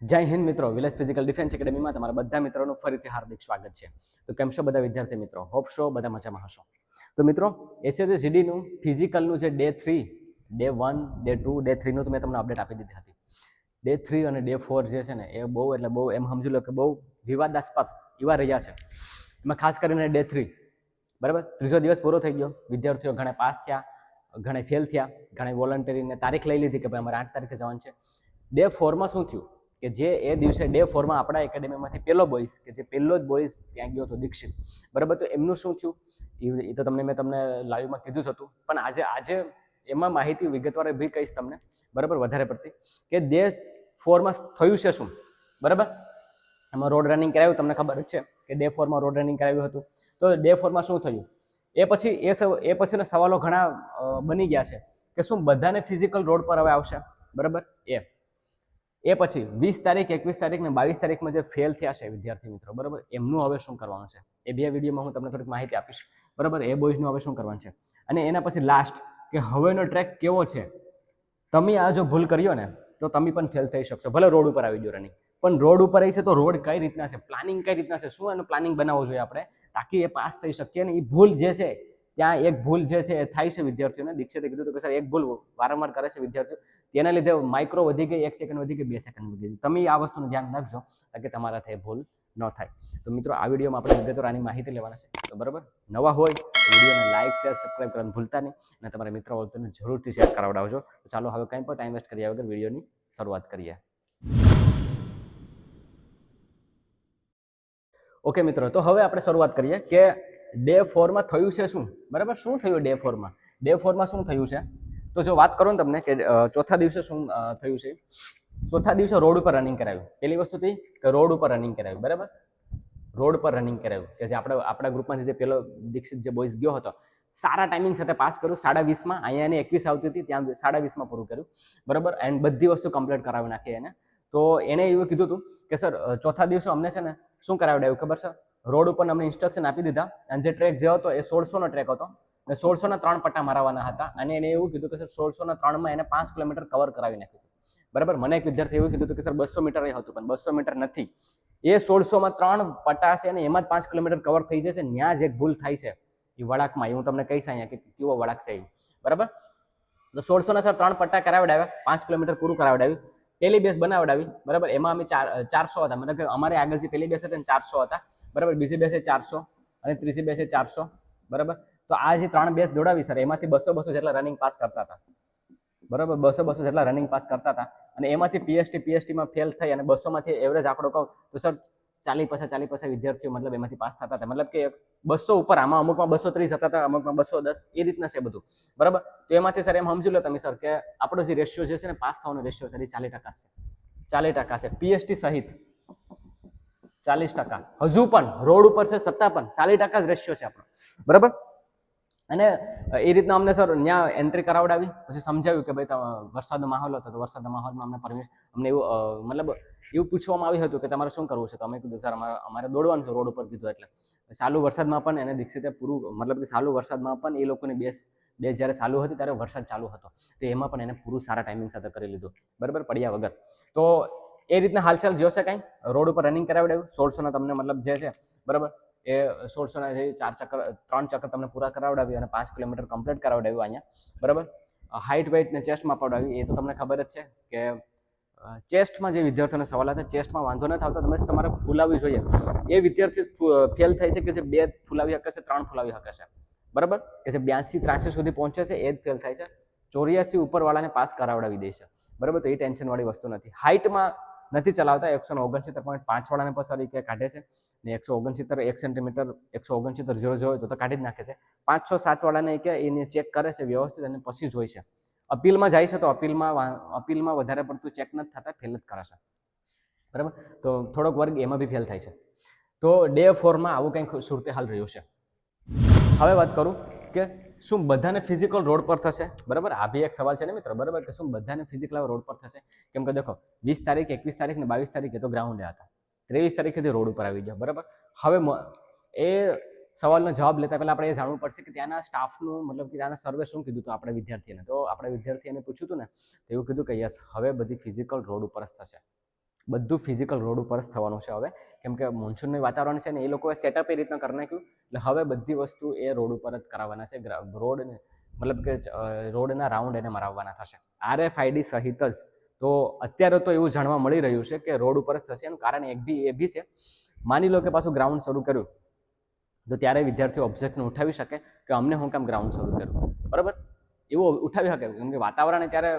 જય હિન્દ મિત્રો, village physical defence એકેડેમીમાં તમારા બધા મિત્રોનું ફરીથી હાર્દિક સ્વાગત છે. તો કેમ છો બધા વિદ્યાર્થી મિત્રો? હોપ શો બધા મજામાં હશો. તો મિત્રો, એસએસજીડીનું ફિઝિકલનું જે ડે 3, ડે 1, ડે 2, ડે 3નું તો મેં તમને અપડેટ આપી દીધી હતી. ડે 3 અને ડે 4 જે છે ને એ બહુ એટલે બહુ એમ સમજી લો કે બહુ વિવાદાસ્પદ એવા રહ્યા છે. એમાં ખાસ કરીને ડે 3 બરાબર, ત્રીજો દિવસ પૂરો થઈ ગયો. વિદ્યાર્થીઓ ઘણા પાસ થયા, ઘણા ફેલ થયા, ઘણા વોલન્ટરીને તારીખ લઈ લીધી કે ભાઈ અમારે 8 તારીખે જવાનું છે. ડે 4માં શું થયું કે જે એ દિવસે ડે 4માં આપણા એકેડેમીમાંથી પહેલો બોયઝ કે જે પહેલો જ બોયઝ ત્યાં ગયો હતો દીક્ષિત, બરાબર. તો એમનું શું થયું એ તો મેં તમને લાઈવમાં કીધું જ હતું, પણ આજે એમાં માહિતી વિગતવાર બી કહીશ તમને, બરાબર, વધારે પડતી કે ડે 4માં થયું છે શું, બરાબર. એમાં રોડ રનિંગ કરાવ્યું, તમને ખબર જ છે કે ડે 4માં રોડ રનિંગ કરાવ્યું હતું. તો ડે 4માં શું થયું એ પછીના સવાલો ઘણા બની ગયા છે કે શું બધાને ફિઝિકલ રોડ પર હવે આવશે, બરાબર. એ પછી 20 તારીખ, 21 તારીખ ને 22 તારીખમાં જે ફેલ થયા છે વિદ્યાર્થી મિત્રો, બરાબર, એમનું હવે શું કરવાનું છે એ બે વિડીયોમાં હું તમને થોડીક માહિતી આપીશ, બરાબર. એ બોયઝનું હવે શું કરવાનું છે અને એના પછી લાસ્ટ કે હવેનો ટ્રેક કેવો છે. તમે આ જો ભૂલ કર્યો ને તો તમે પણ ફેલ થઈ શકશો. ભલે રોડ ઉપર આવી ગયો રનિંગ, પણ રોડ ઉપર આવી છે તો રોડ કઈ રીતના છે, પ્લાનિંગ કઈ રીતના છે, શું એનું પ્લાનિંગ બનાવવું જોઈએ આપણે તાકી એ પાસ થઈ શકીએ. ને એ ભૂલ જે છે ત્યાં એક ભૂલ જે છે એ થાય છે વિદ્યાર્થીઓને. દીક્ષિતે કીધું હતું કે સર એક ભૂલ વારંવાર કરે છે વિદ્યાર્થીઓ, તેના લીધે માઇક્રો વધી ગઈ, 1 સેકન્ડ વધી ગઈ, 2 સેકન્ડ વધી ગઈ. તમે આ વસ્તુનું ધ્યાન રાખજો તાકે તમારાથી ભૂલ ન થાય. તો મિત્રો, આ વિડીયોમાં આપણે વિગતવાર આની માહિતી લેવાના છે. તો બરાબર, નવા હોય વિડીયોને લાઇક, શેર, સબસ્ક્રાઈબ કરવાનું ભૂલતા નહીં અને તમારા મિત્રો વચ્ચે જરૂરથી શેર કરાવડાવજો. તો ચાલો હવે કંઈ પણ ટાઈમ વેસ્ટ કર્યા વગર વિડીયોની શરૂઆત કરીએ. ઓકે મિત્રો, તો હવે આપણે શરૂઆત કરીએ કે ડે 4માં થયું છે શું, બરાબર. શું થયું ડે 4માં? ડે 4માં શું થયું છે તો જો વાત કરું ને તમને કે ચોથા દિવસે શું થયું છે. ચોથા દિવસે રોડ ઉપર રનિંગ કરાવ્યું. પહેલી વસ્તુ થઈ કે રોડ ઉપર રનિંગ કરાવ્યું, બરાબર. રોડ પર રનિંગ કરાવ્યું કે જે આપણા ગ્રુપમાંથી જે પેલો દીક્ષિત જે બોયઝ ગયો હતો, સારા ટાઈમિંગ સાથે પાસ કર્યું. 20:30માં, અહીંયા એને 21 આવતી હતી, ત્યાં 20:30માં પૂરું કર્યું, બરાબર. એન્ડ બધી વસ્તુ કમ્પ્લીટ કરાવી નાખી એને. તો એને એવું કીધું હતું કે સર ચોથા દિવસે અમને છે ને શું કરાવડાવ્યું ખબર છે, રોડ ઉપર અમને ઇન્સ્ટ્રક્શન આપી દીધા અને જે ટ્રેક જે હતો એ 1600નો ટ્રેક હતો અને 1600ના 3 પટ્ટા મારવાના હતા. અને એને એવું કીધું કે સર 1600ના 3માં એને 5 કિલોમીટર કવર કરાવી નાખ્યું, બરાબર. મને એક વિદ્યાર્થી એવું કીધું હતું કે સર 200 મીટર એ હતું, પણ 200 મીટર નથી. એ 1600માં 3 પટ્ટા છે અને એમાં જ 5 કિલોમીટર કવર થઈ જશે. ત્યાં જ એક ભૂલ થાય છે એ વળાંકમાં. હું તમને કહીશ અહીંયા કે કેવો વળાંક છે એ, બરાબર. તો 1600ના સર 3 પટ્ટા કરાવડાવ્યા, 5 કિલોમીટર પૂરું કરાવડાવ્યું. પહેલી બેસ બનાવડાવી, બરાબર. એમાં અમે 400 હતા, મતલબ કે અમારે આગળ જે પહેલી બેસ હતી 400 હતા, બરાબર. બીજી બેસે 400 અને ત્રીજી બેસે 400, બરાબર. તો આ જે 3 બેસ દોડાવી સર, એમાંથી 200 જેટલા રનિંગ પાસ કરતા હતા, બરાબર. 200 જેટલા રનિંગ પાસ કરતા હતા અને એમાંથી પીએસટીમાં ફેલ થઈ અને 200માંથી એવરેજ આંકડો કહું તો સર 40% વિદ્યાર્થીઓ મતલબ એમાંથી પાસ થતા હતા. મતલબ કે 200 ઉપર, આમાં અમુકમાં 230 હતા, અમુકમાં 210, એ રીતના છે બધું, બરાબર. તો એમાંથી સર એમ સમજી લો તમે સર કે આપણો જે રેશિયો જે છે ને પાસ થવાનો રેશિયો છે એ 40% છે. પીએસટી સહિત 40%. હજુ પણ રોડ ઉપર છે છતાં પણ 40% જ રેશિયો છે આપણો, બરાબર. અને એ રીતના અમને સર ત્યાં એન્ટ્રી કરાવડાવી, પછી સમજાવ્યું કે ભાઈ વરસાદનો માહોલ હતો તો વરસાદના માહોલમાં અમને એવું મતલબ એવું પૂછવામાં આવ્યું હતું કે તમારે શું કરવું છે. તો અમે કીધું સર અમારે દોડવાનું છે રોડ ઉપર કીધું. એટલે ચાલુ વરસાદમાં પણ એને દીક્ષિતે પૂરું, મતલબ કે ચાલુ વરસાદમાં પણ એ લોકોની બેસ જ્યારે ચાલુ હતી ત્યારે વરસાદ ચાલુ હતો, તો એમાં પણ એને પૂરું સારા ટાઈમિંગ સાથે કરી લીધું, બરાબર, પડ્યા વગર. તો એ રીતના હાલચાલ જોશે કાંઈ રોડ ઉપર રનિંગ કરાવડાવ્યું. 1600ના તમને મતલબ જે છે, બરાબર, એ 1600ના જે 3 ચક્કર તમને પૂરા કરાવડાવી અને 5 કિલોમીટર કમ્પ્લીટ કરાવડાવ્યું અહીંયા, બરાબર. હાઇટ વેઇટ ને ચેસ્ટમાં પડાવી, એ તો તમને ખબર જ છે કે ચેસ્ટમાં જે વિદ્યાર્થીઓને સવાલ હતા, ચેસ્ટમાં વાંધો નથી આવતો, તમે તમારે ફૂલાવવી જોઈએ. એ વિદ્યાર્થી ફેલ થાય છે કે જે 2 ફૂલાવી શકે છે, 3 ફૂલાવી શકે છે, બરાબર, કે જે 82-83 સુધી પહોંચે છે એ જ ફેલ થાય છે. 84 ઉપરવાળાને પાસ કરાવડાવી દે છે, બરાબર. તો એ ટેન્શનવાળી વસ્તુ નથી. હાઇટમાં નથી ચલાવતા. 169.5 વાળાને પછી કે કાઢે છે ને 169 1 સેન્ટીમીટર 169.00 હોય તો કાઢી જ નાખે છે. 507 વાળાને કે એને ચેક કરે છે વ્યવસ્થિત અને પછી જ હોય છે. અપીલમાં જાય છે તો અપીલમાં વધારે પડતું ચેક નથી થતા, ફેલ જ કરે છે, બરાબર. તો થોડોક વર્ગ એમાં બી ફેલ થાય છે. તો ડે 4માં આવું કંઈક સુરતે હાલ રહ્યું છે. હવે વાત કરું કે શું બધાને ફિઝિકલ રોડ પર થશે, બરાબર. આ બી એક સવાલ છે ને મિત્રો, બરાબર, કે શું બધાને ફિઝિકલ રોડ પર થશે? કેમ કે દેખો 20 તારીખ, 21 તારીખ ને 22 તારીખે તો ગ્રાઉન્ડે હતા, 23 તારીખેથી રોડ ઉપર આવી ગયા, બરાબર. હવે એ સવાલનો જવાબ લેતા પહેલા આપણે એ જાણવું પડશે કે ત્યાંના સ્ટાફનું, મતલબ કે ત્યાંના સર્વે શું કીધું હતું આપણે વિદ્યાર્થીને. તો આપણે વિદ્યાર્થીને પૂછ્યું હતું ને તો એવું કીધું કે યસ, હવે બધી ફિઝિકલ રોડ ઉપર જ થશે, બધું ફિઝિકલ રોડ ઉપર જ થવાનું છે હવે, કેમ કે મોન્સૂનનું વાતાવરણ છે ને એ લોકોએ સેટઅપ એ રીતના કરી નાખ્યું, એટલે હવે બધી વસ્તુ એ રોડ ઉપર જ કરાવવાના છે. રોડને મતલબ કે રોડના રાઉન્ડ એને મરાવવાના થશે RFID સહિત જ. તો અત્યારે તો એવું જાણવા મળી રહ્યું છે કે રોડ ઉપર જ થશે. એનું કારણ એ બી છે, માની લો કે પાછું ગ્રાઉન્ડ શરૂ કર્યું તો ત્યારે વિદ્યાર્થીઓ ઓબ્જેક્શન ઉઠાવી શકે કે અમને હું કામ ગ્રાઉન્ડ શરૂ કર્યું, બરાબર, એવું ઉઠાવી શકે. કેમ કે વાતાવરણ ત્યારે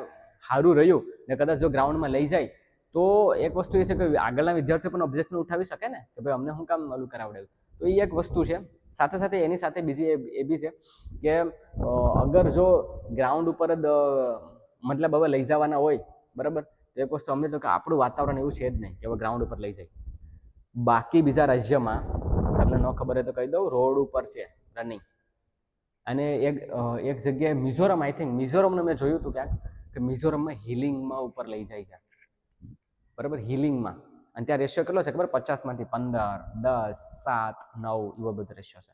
સારું રહ્યું ને કદાચ જો ગ્રાઉન્ડમાં લઈ જાય તો એક વસ્તુ એ છે કે આગળના વિદ્યાર્થીઓ પણ ઓબ્જેક્શન ઉઠાવી શકે ને કે ભાઈ અમને શું કામ ઓલું કરાવડાવ્યું. તો એ એક વસ્તુ છે. સાથે સાથે એની સાથે બીજી એ બી છે કે અગર જો ગ્રાઉન્ડ ઉપર જ મતલબ હવે લઈ જવાના હોય, બરાબર, તો એક વસ્તુ સમજી લો કે આપણું વાતાવરણ એવું છે જ નહીં કે હવે ગ્રાઉન્ડ ઉપર લઈ જાય. બાકી બીજા રાજ્યમાં તમને ન ખબર હોય તો કહી દઉં, રોડ ઉપર છે રનિંગ. અને એક જગ્યાએ મિઝોરમ, આઈ થિંક મિઝોરમનું મેં જોયું હતું ક્યાંક કે મિઝોરમમાં હિલિંગમાં ઉપર લઈ જાય છે, બરાબર, હિલિંગમાં. અને ત્યાં રેશિયો કેટલો છે ખબર? 50માંથી 15, 10, 7, 9 એવો બધો રેશિયો છે.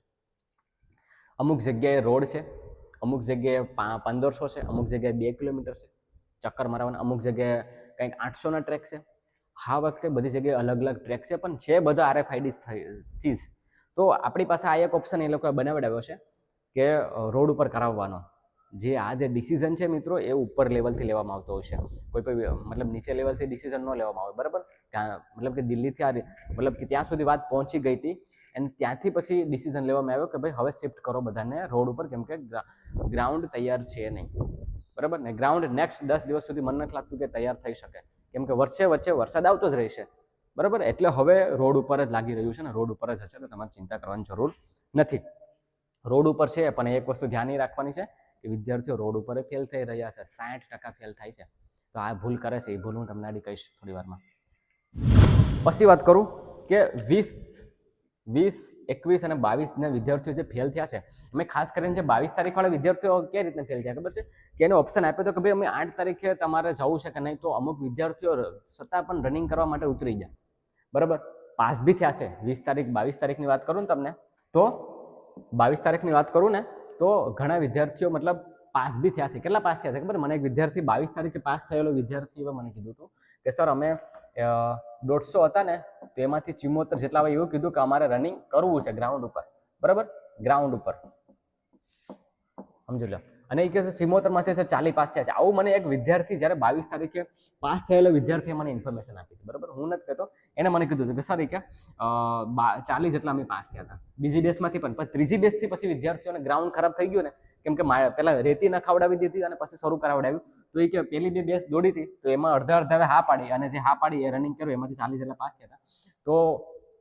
અમુક જગ્યાએ રોડ છે, અમુક જગ્યાએ 1500 છે, અમુક જગ્યાએ 2 કિલોમીટર છે ચક્કર મારવાના, અમુક જગ્યાએ કંઈક 800ના ટ્રેક છે. આ વખતે બધી જગ્યાએ અલગ અલગ ટ્રેક છે, પણ છે બધા RFID ચીજ. તો આપણી પાસે આ એક ઓપ્શન એ લોકોએ બનાવડાવ્યો છે કે રોડ ઉપર કરાવવાનો. જે આ જે ડિસિઝન છે મિત્રો એ ઉપર લેવલથી લેવામાં આવતો હોય છે, કોઈ મતલબ નીચે લેવલથી ડિસિઝન ન લેવામાં આવે, બરાબર. મતલબ કે દિલ્હીથી મતલબ કે ત્યાં સુધી વાત પહોંચી ગઈ હતી અને ત્યાંથી પછી ડિસિઝન લેવામાં આવ્યો કે ભાઈ હવે શિફ્ટ કરો બધાને રોડ ઉપર, કેમ કે ગ્રાઉન્ડ તૈયાર છે નહીં, બરાબર ને. ગ્રાઉન્ડ નેક્સ્ટ 10 દિવસ સુધી મને નથી લાગતું કે તૈયાર થઈ શકે, કેમ કે વચ્ચે વરસાદ આવતો જ રહેશે, બરાબર. એટલે હવે રોડ ઉપર જ લાગી રહ્યું છે ને રોડ ઉપર જ હશે, તો તમારે ચિંતા કરવાની જરૂર નથી. રોડ ઉપર છે, પણ એક વસ્તુ ધ્યાન રાખવાની છે કે વિદ્યાર્થીઓ રોડ ઉપર ફેલ થઈ રહ્યા છે, 60% ફેલ થાય છે. તો આ ભૂલ કરે છે, એ ભૂલ હું તમને આડી કહીશ થોડી વારમાં. પછી વાત કરું કે 20, 21 અને 22ના વિદ્યાર્થીઓ જે ફેલ થયા છે, મેં ખાસ કરીને જે 22 તારીખવાળા વિદ્યાર્થીઓ કઈ રીતે ફેલ થયા ખબર છે કે એને ઓપ્શન આપ્યો હતો કે ભાઈ અમે 8 તારીખે તમારે જવું છે કે નહીં. તો અમુક વિદ્યાર્થીઓ છતાં પણ રનિંગ કરવા માટે ઉતરી ગયા, બરાબર. પાસ બી થયા છે. 20 તારીખ 22 તારીખની વાત કરું ને તમને, તો 22 તારીખની વાત કરું ને તો ઘણા વિદ્યાર્થીઓ મતલબ પાસ બી થયા છે. કેટલા પાસ થયા છે ખબર? મને એક વિદ્યાર્થી 22 તારીખે પાસ થયેલો વિદ્યાર્થીએ મને કીધું હતું કે સર અમે 150 હતા ને તો એમાંથી 74 જેટલા આવે એવું કીધું કે અમારે રનિંગ કરવું છે ગ્રાઉન્ડ ઉપર, બરાબર, ગ્રાઉન્ડ ઉપર, સમજી લો. અને એ કહે છે 74માંથી 40 પાસ થયા છે. આવું મને એક વિદ્યાર્થી જ્યારે 22 તારીખે પાસ થયેલો વિદ્યાર્થીએ મને ઇન્ફોર્મેશન આપી હતી, બરાબર. હું નથી કહેતો, એને મને કીધું હતું કે સર એ કે 40 જેટલા અમે પાસ થયા હતા બીજી બેચમાંથી. પણ ત્રીજી બેચથી પછી વિદ્યાર્થીઓને ગ્રાઉન્ડ ખરાબ થઈ ગયું ને, કેમ કે પહેલા રેતી ન ખવડાવી દીધી અને પછી શરૂ કરાવડાવ્યું. તો એ કે પેલી 2 બેચ દોડી હતી તો એમાં અડધા હા પાડી, અને જે હા પાડી એ રનિંગ કર્યું એમાંથી 40 જેટલા પાસ થયા હતા. તો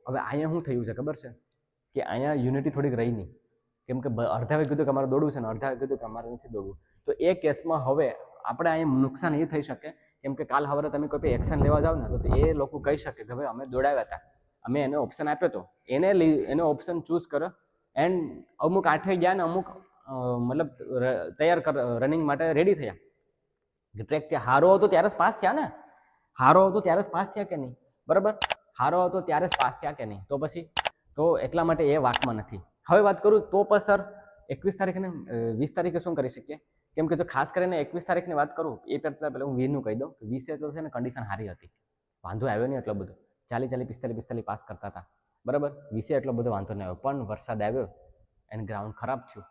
હવે અહીંયા શું થયું છે ખબર છે કે અહીંયા યુનિટી થોડીક રહી નહીં, કેમ કે અડધાએ કીધું કે અમારે દોડવું છે ને અડધાએ કીધું કે અમારે નથી દોડવું. તો એ કેસમાં હવે આપણે અહીંયા નુકસાન એ થઈ શકે, કેમ કે કાલ સવારે તમે કોઈ એક્શન લેવા જાઓ ને તો એ લોકો કહી શકે કે ભાઈ અમે દોડાવ્યા હતા, અમે એને ઓપ્શન આપ્યો હતો, એને ઓપ્શન ચૂઝ કર્યો એન્ડ અમુક 8 ગયા ને અમુક મતલબ તૈયાર રનિંગ માટે રેડી થયા. ટ્રેક ત્યાં હારો હતો ત્યારે જ પાસ થયા ને, હારો હતો ત્યારે જ પાસ થયા કે નહીં, બરાબર, હારો હતો ત્યારે જ પાસ થયા કે નહીં. તો પછી તો એટલા માટે એ વાકમાં નથી. હવે વાત કરું તો પણ સર 21 તારીખે ને 20 તારીખે શું કરી શકીએ? કેમ કે જો ખાસ કરીને 21 તારીખની વાત કરું એ પહેલાં હું 20નું કહી દઉં કે 20 તો છે ને કન્ડિશન સારી હતી, વાંધો આવ્યો નહીં એટલો બધો, 40, 45 પાસ કરતા હતા, બરાબર. 20 એટલો બધો વાંધો નહીં આવ્યો, પણ વરસાદ આવ્યો અને ગ્રાઉન્ડ ખરાબ થયું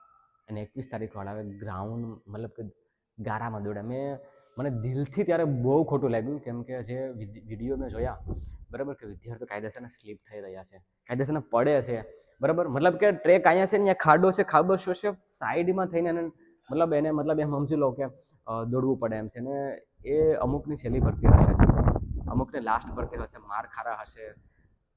અને 21 તારીખવાળા ગ્રાઉન્ડ મતલબ કે ગારામાં દોડ્યા. મને દિલથી ત્યારે બહુ ખોટું લાગ્યું, કેમ કે જે વિડીયો મેં જોયા, બરાબર, કે વિદ્યાર્થીઓ કાયદેસરના સ્લીપ થઈ રહ્યા છે, કાયદેસરના પડે છે, બરાબર. મતલબ કે ટ્રેક અહીંયા છે ને ત્યાં ખાડો છે, ખાબો શું છે સાઈડમાં થઈને એને મતલબ એમ સમજી લો કે દોડવું પડે એમ છે. ને એ અમુકની છેલ્લી ભરતી હશે, અમુકને લાસ્ટ ભરતી હશે, માર ખારા હશે,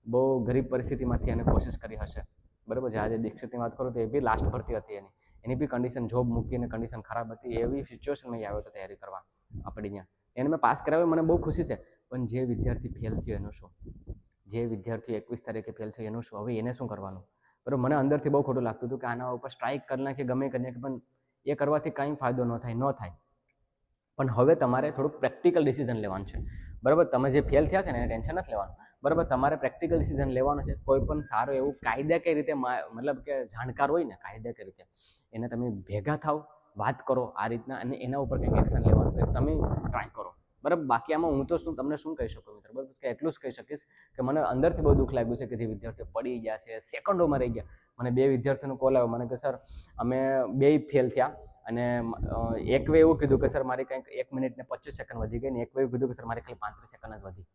બહુ ગરીબ પરિસ્થિતિમાંથી એને કોશિશ કરી હશે, બરાબર. આજે દીક્ષિતની વાત કરું તો એ બી લાસ્ટ ભરતી હતી એની બી કન્ડિશન જોબ મૂકીને કન્ડિશન ખરાબ હતી. એવી સિચ્યુએશનમાં આવ્યો હતો તૈયારી કરવા આપણે ત્યાં. એને મેં પાસ કરાવ્યો, મને બહુ ખુશી છે. પણ જે વિદ્યાર્થી ફેલ થયો એનું શું? જે વિદ્યાર્થી 21 તારીખે ફેલ થયો એનું શું? હવે એને શું કરવાનું? બરાબર. મને અંદરથી બહુ ખોટું લાગતું હતું કે આના ઉપર સ્ટ્રાઇક કરી નાખીએ, ગમે કરી નાખીએ, પણ એ કરવાથી કંઈ ફાયદો ન થાય. પણ હવે તમારે થોડુંક પ્રેક્ટિકલ ડિસિઝન લેવાનું છે, બરાબર. તમે જે ફેલ થયા છે ને એને ટેન્શન નથી લેવાનું, બરાબર. તમારે પ્રેક્ટિકલ ડિસિઝન લેવાનું છે. કોઈ પણ સારું એવું કાયદાકીય રીતે મતલબ કે જાણકાર હોય ને કાયદાકીય રીતે, એને તમે ભેગા થાવ, વાત કરો આ રીતના, અને એના ઉપર કંઈક એક્શન લેવાનું તમે ટ્રાય કરો, બરાબર. બાકી આમાં હું તો તમને શું કહી શકું મિત્રો, બરાબર, કે એટલું જ કહી શકીશ કે મને અંદરથી બહુ દુઃખ લાગ્યું છે કે જે વિદ્યાર્થીઓ પડી ગયા છે, સેકન્ડોમાં રહી ગયા. મને 2 વિદ્યાર્થીઓનો કોલ આવ્યો, મને કે સર અમે 2 ફેલ થયા, અને એક વે એવું કીધું કે સર મારી કંઈક 1 મિનિટ ને 25 સેકન્ડ વધી ગઈ, ને એક વે એવું કીધું કે સર મારી ખાલી 35 સેકન્ડ જ વધી.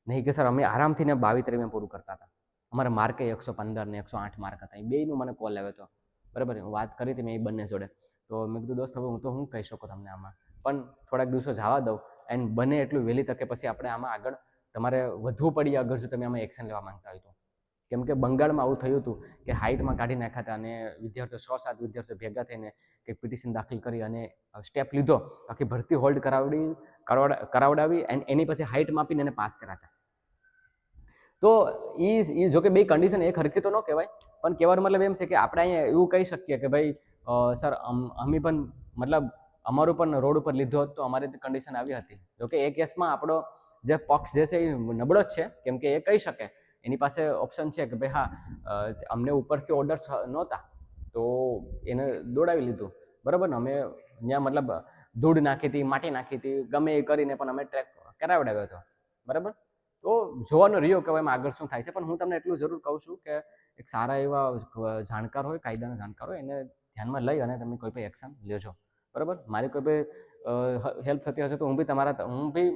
નહીં કે સર અમે આરામથી ને 22-23 પૂરું કરતા હતા. અમારા માર્કે 115 ને 108 માર્ક હતા. એ બેયનો મને કોલ આવ્યો હતો, બરાબર. હું વાત કરી હતી મેં એ બંને જોડે. તો મેં કીધું દોસ્ત હવે હું તો શું કહી શકું તમને આમાં, પણ થોડાક દિવસો જવા દઉં, એન્ડ બને એટલું વહેલી તકે પછી આપણે આમાં આગળ તમારે વધવું પડીએ અગર જો તમે આમાં એક્શન લેવા માંગતા હોય તો. કેમ કે બંગાળમાં આવું થયું હતું કે હાઇટમાં કાઢી નાખ્યા હતા, અને વિદ્યાર્થીઓ 6-7 વિદ્યાર્થીઓ ભેગા થઈને કંઈક પિટિશન દાખલ કરી અને સ્ટેપ લીધો, આખી ભરતી હોલ્ડ કરાવડાવી એન્ડ એની પછી હાઇટ માપીને એને પાસ કરાતા. તો એ જો કે બે કન્ડિશન એક હરખી તો ન કહેવાય, પણ કહેવાનો મતલબ એમ છે કે આપણે અહીંયા એવું કહી શકીએ કે ભાઈ સર અમે પણ મતલબ અમારું પણ રોડ ઉપર લીધો હતો તો અમારી કન્ડિશન આવી હતી. જોકે એ કેસમાં આપણો જે પક્ષ જે છે એ નબળો જ છે, કેમ કે એ કહી શકે, એની પાસે ઓપ્શન છે કે ભાઈ હા અમને ઉપરથી ઓર્ડર્સ નહોતા તો એને દોડાવી લીધું, બરાબર ને. અમે ત્યાં મતલબ ધૂળ નાખી હતી, માટી નાખી હતી, ગમે એ કરીને પણ અમે ટ્રેક કરાવડાવ્યો હતો, બરાબર. તો જોવાનો રહ્યો કે એમાં આગળ શું થાય છે. પણ હું તમને એટલું જરૂર કહું છું કે એક સારા એવા જાણકાર હોય, કાયદાના જાણકાર હોય, એને ધ્યાનમાં લઈ અને તમે કોઈ પણ એક્શન લેજો, બરાબર. મારી કોઈ પણ હેલ્પ થતી હશે તો હું બી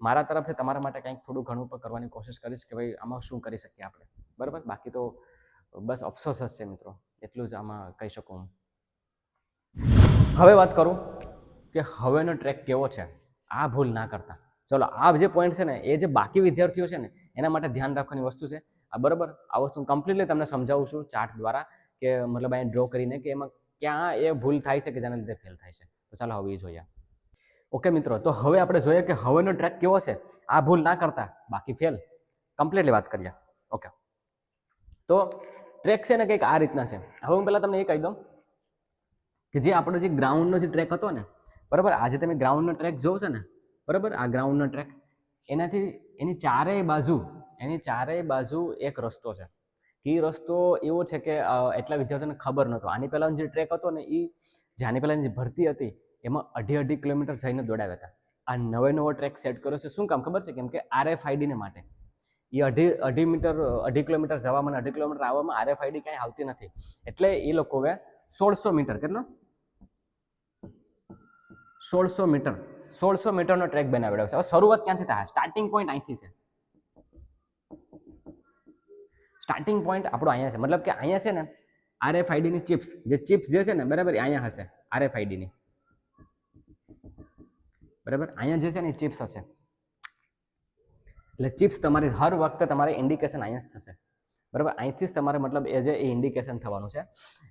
મારા તરફથી તમારા માટે કંઈક થોડું ઘણું પણ કરવાની કોશિશ કરીશ કે ભાઈ આમાં શું કરી શકીએ આપણે, બરાબર. બાકી તો બસ અફસોસ જ છે મિત્રો, એટલું જ આમાં કહી શકું હું. હવે વાત કરું કે હવેનો ટ્રેક કેવો છે, આ ભૂલ ના કરતા. ચલો આ જે પોઈન્ટ છે ને એ જે બાકી વિદ્યાર્થીઓ છે ને એના માટે ધ્યાન રાખવાની વસ્તુ છે આ, બરાબર. આ વસ્તુ કમ્પ્લીટલી તમને સમજાવું છું ચાર્ટ દ્વારા, કે મતલબ અહીંયા ડ્રો કરીને કે એમાં ક્યાં એ ભૂલ થાય છે કે જેના લીધે ફેલ થાય છે. તો ચાલો હવે એ જોઈએ. ઓકે મિત્રો, તો હવે આપણે જોઈએ કે હવેનો ટ્રેક કેવો છે, આ ભૂલ ના કરતા બાકી ફેલ, કમ્પ્લીટલી વાત કરીએ. ઓકે, તો ટ્રેક છે ને કંઈક આ રીતના છે. હવે હું પહેલાં તમને એ કહી દઉં કે જે આપણો જે ગ્રાઉન્ડનો જે ટ્રેક હતો ને, બરાબર, આજે તમે ગ્રાઉન્ડનો ટ્રેક જોવો છો ને, બરાબર, આ ગ્રાઉન્ડનો ટ્રેક, એનાથી એની ચારેય બાજુ એક રસ્તો છે. એ રસ્તો એવો છે કે એટલા વિદ્યાર્થીઓને ખબર નહોતો. આની પહેલાંનો જે ટ્રેક હતો ને એ જે આની પહેલાંની જે ભરતી હતી એમાં 2.5 કિલોમીટર જઈને દોડાવ્યા હતા. આ નવો ટ્રેક સેટ કર્યો છે, શું કામ ખબર છે? કેમ કે RFID ને માટે. એ 2.5 કિલોમીટર જવામાં 2.5 કિલોમીટર આવવામાં RFID ક્યાંય આવતી નથી, એટલે એ લોકોએ 1600 મીટર, કેટલો 1600 મીટરનો ટ્રેક બનાવ્યો છે. હવે શરૂઆત ક્યાંથી થાય? સ્ટાર્ટિંગ પોઈન્ટ અહીંથી છે. સ્ટાર્ટિંગ પોઈન્ટ આપણો અહીંયા છે, મતલબ કે અહીંયા છે ને RFID ની ચિપ્સ જે છે ને, બરાબર, અહીંયા હશે RFID ની, બરાબર. અહીંયા જે છે ને એ ચિપ્સ હશે, એટલે ચિપ્સ તમારી હર વખતે તમારે ઇન્ડિકેશન અહીંયા જ થશે, બરાબર. અહીંથી જ તમારે મતલબ એ જે ઇન્ડિકેશન થવાનું છે.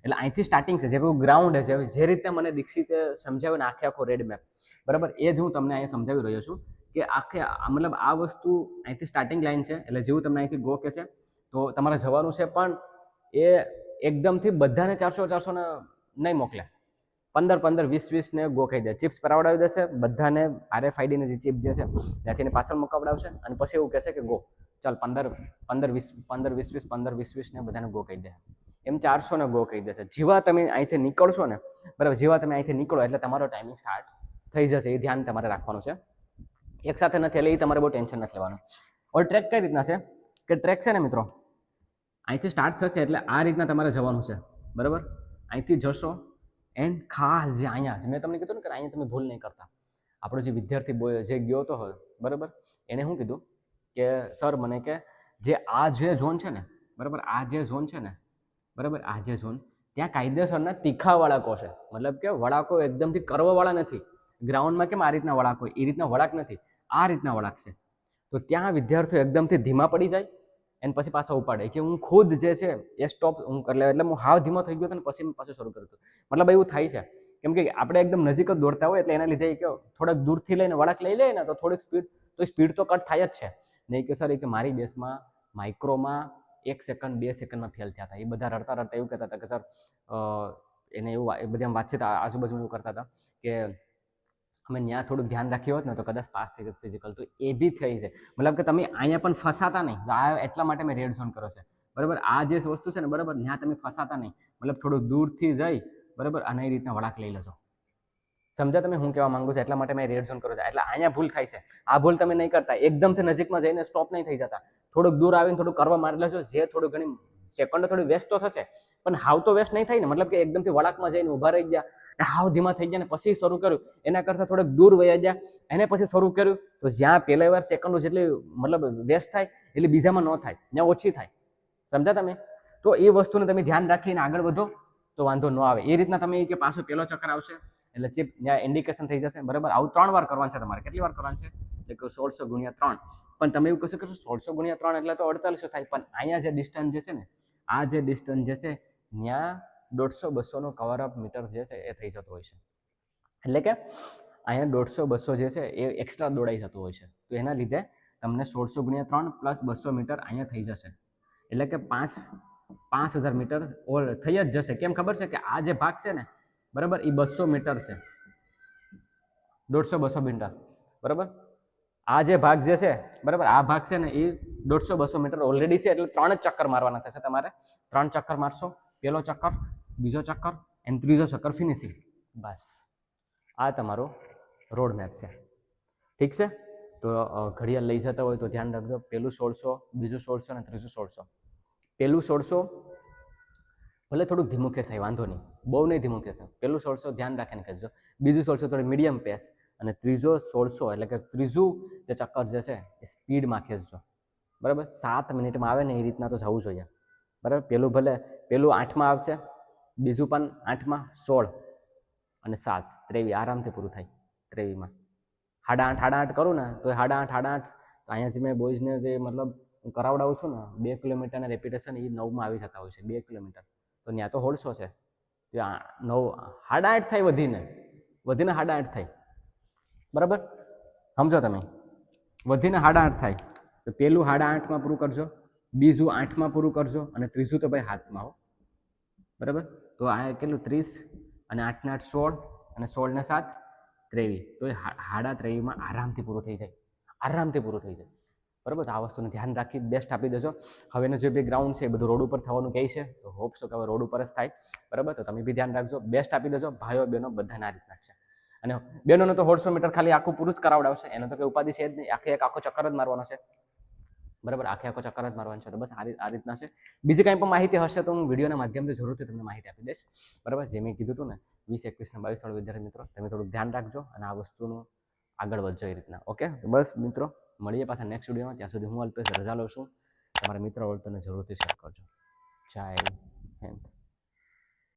એટલે અહીંથી સ્ટાર્ટિંગ છે, જેવું ગ્રાઉન્ડ છે, જે રીતે મને દીક્ષિતે સમજાવ્યું ને આખો રેડ મેપ, બરાબર, એ જ હું તમને અહીંયા સમજાવી રહ્યો છું કે મતલબ આ વસ્તુ અહીંથી સ્ટાર્ટિંગ લાઈન છે. એટલે જેવું તમને અહીંથી ગો કે છે તો તમારે જવાનું છે, પણ એ એકદમથી બધાને 400 ને નહીં મોકલે, 15 20 ને ગો કહી દે, ચિપ્સ પરાવડાવી દેશે બધાને. RFID ની જે ચિપ જે છે ત્યાંથી પાછળ મુકાવડાવશે અને પછી એવું કહેશે કે ગો, ચાલ 15 20 ને બધાને ગો કહી દે. એમ 400 ને ગો કહી દેશે. જેવા તમે અહીંથી નીકળશો ને, બરાબર, જેવા તમે અહીંથી નીકળો એટલે તમારો ટાઈમિંગ સ્ટાર્ટ થઈ જશે. એ ધ્યાન તમારે રાખવાનું છે. એક સાથે નથી, એટલે એ તમારે બહુ ટેન્શન નથી લેવાનું. હવે ટ્રેક કઈ રીતના છે કે ટ્રેક છે ને મિત્રો, અહીંથી સ્ટાર્ટ થશે એટલે આ રીતના તમારે જવાનું છે, બરાબર. અહીંથી જશો એન્ડ ખાસ જે અહીંયા મેં તમને કીધું ને કે અહીંયા તમે ભૂલ નહીં કરતા. આપણો જે વિદ્યાર્થી જે ગયો હતો, બરાબર, એને શું કીધું કે સર મને કે જે આ જે ઝોન છે ને, બરાબર, આ જે ઝોન છે ને, બરાબર, આ જે ઝોન ત્યાં કાયદેસરના તીખા વળાકો છે. મતલબ કે વળાકો એકદમથી કરવાવાળા નથી. ગ્રાઉન્ડમાં કેમ આ રીતના વળાક હોય એ રીતના વળાક નથી, આ રીતના વળાક છે. તો ત્યાં વિદ્યાર્થીઓ એકદમથી ધીમા પડી જાય અને પછી પાછા ઉપાડે કે હું ખુદ જે છે એ સ્ટોપ એટલે હું હાવ ધીમો થઈ ગયો હતો ને પછી પાછું શરૂ કર્યું હતું. મતલબ એવું થાય છે કેમ કે આપણે એકદમ નજીક જ દોડતા હોય એટલે એના લીધે કે થોડાક દૂરથી લઈને વળાક લઈ લે ને તો થોડીક સ્પીડ તો કટ થાય જ છે. નહીં કે સર કે મારી બેસમાં માઇક્રોમાં 1 સેકન્ડ 2 સેકન્ડમાં ફેલ થયા હતા. એ બધા રડતા એવું કહેતા હતા કે સર એને એવું એ બધી વાતચીત આજુબાજુ એવું કરતા હતા કે અમે ત્યાં થોડુંક ધ્યાન રાખ્યું હોત ને તો કદાચ પાસ થઈ જત ફિઝિકલ. તો એ બી થઈ છે. મતલબ કે તમે અહીંયા પણ ફસાતા નહીં. આ એટલા માટે મેં રેડ ઝોન કર્યો છે, બરાબર. આ જે વસ્તુ છે ને, બરાબર, ત્યાં તમે ફસાતા નહીં. મતલબ થોડુંક દૂરથી જઈ, બરાબર, અને એ રીતના વળાક લઈ લેજો. સમજા તમે હું કહેવા માંગુ છું, એટલા માટે મેં રેડ ઝોન કર્યો છે. એટલે અહીંયા ભૂલ થાય છે. આ ભૂલ તમે નહીં કરતા. એકદમથી નજીકમાં જઈને સ્ટોપ નહીં થઈ જતા. થોડુંક દૂર આવીને થોડુંક કરવા મારી લેશો, જે થોડું ઘણી સેકન્ડ થોડી વેસ્ટ તો થશે, પણ હાવ તો વેસ્ટ નહીં થાય ને. મતલબ કે એકદમથી વળાકમાં જઈને ઊભા રહી ગયા અને હાવ ધીમા થઈ ગયા ને પછી શરૂ કર્યું, એના કરતાં થોડુંક દૂર વયા ગયા એને પછી શરૂ કર્યું, તો જ્યાં પહેલા વાર સેકન્ડો જેટલી મતલબ વેસ્ટ થાય એટલે બીજામાં ન થાય, ત્યાં ઓછી થાય. સમજા તમે? તો એ વસ્તુને તમે ધ્યાન રાખીને આગળ વધો તો વાંધો ન આવે. એ રીતના તમે કે પાછો પહેલો ચક્કર આવશે એટલે ચીપ ત્યાં ઇન્ડિકેશન થઈ જશે. બરાબર, આવું 3 વાર કરવાનું છે તમારે. કેટલી વાર કરવાનું છે? એટલે કે 1600 ગુણ્યા 3. પણ તમે એવું કહેશો કે 1600 ગુણ્યા 3 એટલે તો 4800 થાય. પણ અહીંયા જે ડિસ્ટન્સ જે છે ને, આ જે ડિસ્ટન્સ જે છે ત્યાં 150-200 નો કવર અપ મીટર જે છે એ થઈ જતો હોય છે. એટલે કે અહીંયા 150-200 જે છે એ એક્સ્ટ્રા દોડાઈ જતું હોય છે. તો એના લીધે તમને 1600 ગુણ્યા 3 પ્લસ 200 મીટર અહીંયા થઈ જશે. એટલે કે 5000 મીટર ઓલ થઈ જ જશે. કેમ ખબર છે? કે આ જે ભાગ છે ને, બરાબર, એ 200 મીટર છે. 150-200 મીટર, બરાબર. આ જે ભાગ જે છે, બરાબર, આ ભાગ છે ને એ 150-200 મીટર ઓલરેડી છે. એટલે 3 જ ચક્કર મારવાના થશે તમારે. 3 ચક્કર મારશો. પહેલો ચક્કર, બીજો ચક્કર અને ત્રીજો ચક્કર, ફિનિશિંગ. બસ આ તમારો રોડ મેપ છે. ઠીક છે? તો ઘડિયાળ લઈ જતા હોય તો ધ્યાન રાખજો. પહેલું 1600, બીજું 1600 અને ત્રીજું 1600. પહેલું 1600 ભલે થોડુંક ધીમું ખેંચાય, વાંધો નહીં, બહુ નહીં ધીમું ખેંચાય. પહેલું 1600 ધ્યાન રાખીને ખેંચજો. બીજું 1600 થોડી મીડિયમ પેસ, અને ત્રીજો 1600 એટલે કે ત્રીજું જે ચક્કર જે છે એ સ્પીડમાં ખેંચજો. બરાબર, 7 મિનિટમાં આવે ને એ રીતના તો જવું જોઈએ. બરાબર, પહેલું 8માં આવશે, બીજું પણ 8માં, 16 અને 7, 23 આરામથી પૂરું થાય. 23માં 8.5 કરું ને તો 8.5 તો અહીંયા જે મેં બોયઝને જે મતલબ હું કરાવડાવું છું ને 2 કિલોમીટરના રેપિટેશન એ 9માં આવી જતા હોય છે. 2 કિલોમીટર તો ત્યાં તો 1600 છે, ત્યાં 9 8.5 થાય, વધીને 8.5 થાય. બરાબર, સમજો તમે, વધીને 8.5 થાય. તો પહેલું 8.5માં પૂરું કરજો, બીજું 8માં પૂરું કરજો, અને ત્રીજું તો ભાઈ 7માં હો. બરાબર, તો આ કેટલું 30 અને 8 ને 8 16 અને 16 ને 7 23. તો એ 23.5માં આરામથી પૂરું થઈ જાય. આરામથી પૂરું થઈ જાય. બરાબર, આ વસ્તુનું ધ્યાન રાખી બેસ્ટ આપી દેજો. હવેનું જે બી ગ્રાઉન્ડ છે એ બધું રોડ ઉપર થવાનું કહે છે, તો હોપ છો કે હવે રોડ ઉપર જ થાય. બરાબર, તો તમે બી ધ્યાન રાખજો, બેસ્ટ આપી દેજો. ભાઈઓ બહેનો બધાને આ રીતના છે. અને બહેનોને તો 150 મીટર ખાલી આખું પૂરું જ કરાવડાવશે, એનો તો કંઈ ઉપાધિ છે જ નહીં. આખો ચક્કર જ મારવાનો છે. બરાબર, આખો ચક્કર જ મારવાનો છે. તો બસ આ રીતના છે. બીજી કાંઈ પણ માહિતી હશે તો હું વિડીયોના માધ્યમથી જરૂરથી તમને માહિતી આપી દઈશ. બરાબર, જે મેં કીધું હતું ને 20, 21 અને 22 વાળા વિદ્યાર્થી મિત્રો, તમે થોડુંક ધ્યાન રાખજો અને આ વસ્તુનું આગળ વધજો એ રીતના. ઓકે, તો બસ મિત્રો, મળીએ પાછા નેક્સ્ટ વિડીયોમાં. ત્યાં સુધી હું અલ્પેશ રજા લઉં છું. તમારા મિત્ર હોય તો જરૂરથી શેર કરજો. જય હિન્દ.